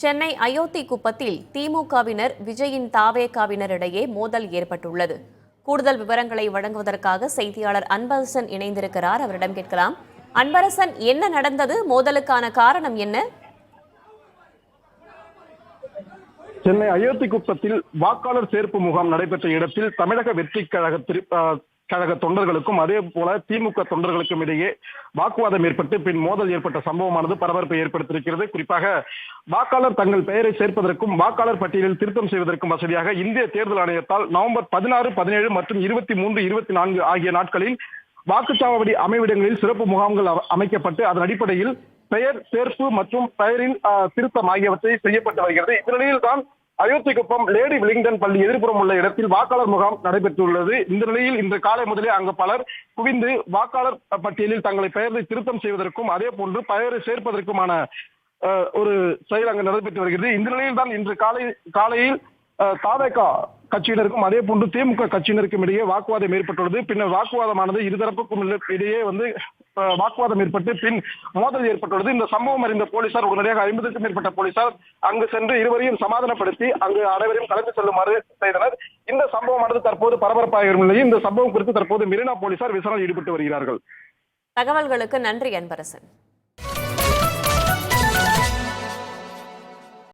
சென்னை அயோத்தி குப்பத்தில் திமுகவினர் விஜயின் தாவேகாவினரிடையே மோதல் ஏற்பட்டுள்ளது. கூடுதல் விவரங்களை வழங்குவதற்காக செய்தியாளர் அன்பரசன் இணைந்திருக்கிறார். அவரிடம் கேட்கலாம். அன்பரசன், என்ன நடந்தது? மோதலுக்கான காரணம் என்ன? சென்னை அயோத்தி குப்பத்தில் வாக்காளர் சேர்ப்பு முகாம் நடைபெற்ற இடத்தில் தமிழக வெற்றி கழக தொண்டர்களுக்கும் அதே போல திமுக தொண்டர்களுக்கும் இடையே வாக்குவாதம் ஏற்பட்டு பின் மோதல் ஏற்பட்ட சம்பவமானது பரபரப்பை ஏற்படுத்தியிருக்கிறது. குறிப்பாக வாக்காளர் தங்கள் பெயரை சேர்ப்பதற்கும் வாக்காளர் பட்டியலில் திருத்தம் செய்வதற்கும் வசதியாக இந்திய தேர்தல் ஆணையத்தால் நவம்பர் 16, 17 மற்றும் 23, 24 ஆகிய நாட்களில் வாக்குச்சாவடி அமைவிடங்களில் சிறப்பு முகாம்கள் அமைக்கப்பட்டு அதன் அடிப்படையில் பெயர் சேர்ப்பு மற்றும் பெயரின் திருத்தம் ஆகியவற்றை செய்யப்பட்டு வருகிறது. இந்த நிலையில் தான் அயோத்தி குப்பம் லேடி வில்லிங்டன் பள்ளி எதிர்ப்புறம் உள்ள இடத்தில் வாக்காளர் முகாம் நடைபெற்றுள்ளது. இந்த நிலையில் இன்று காலை முதலே அங்கு பலர் குவிந்து வாக்காளர் பட்டியலில் தங்களை பெயரை திருத்தம் செய்வதற்கும் அதே போன்று பெயரை சேர்ப்பதற்குமான ஒரு செயல் அங்கு நடைபெற்று வருகிறது. இந்த நிலையில் தான் இன்று காலையில் தாவேகா கட்சியினருக்கும் அதே போன்று திமுக கட்சியினருக்கும் இடையே வாக்குவாதம் ஏற்பட்டுள்ளது. பின்னர் வாக்குவாதமானது இருதரப்புக்கும் இடையே வாக்குவாதம் ஏற்பட்டு பின் மோதல் ஏற்பட்டுள்ளது. இந்த சம்பவம் அறிந்த போலீசார் உடனடியாக 50க்கும் மேற்பட்ட போலீசார் அங்கு சென்று இருவரையும் சமாதானப்படுத்தி அங்கு அனைவரையும் கலந்து செல்லுமாறு செய்தனர். இந்த சம்பவமானது தற்போது பரபரப்பாக நிலையில் இந்த சம்பவம் குறித்து தற்போது மெரினா போலீசார் விசாரணையில் ஈடுபட்டு வருகிறார்கள். தகவல்களுக்கு நன்றி அன்பரசன்.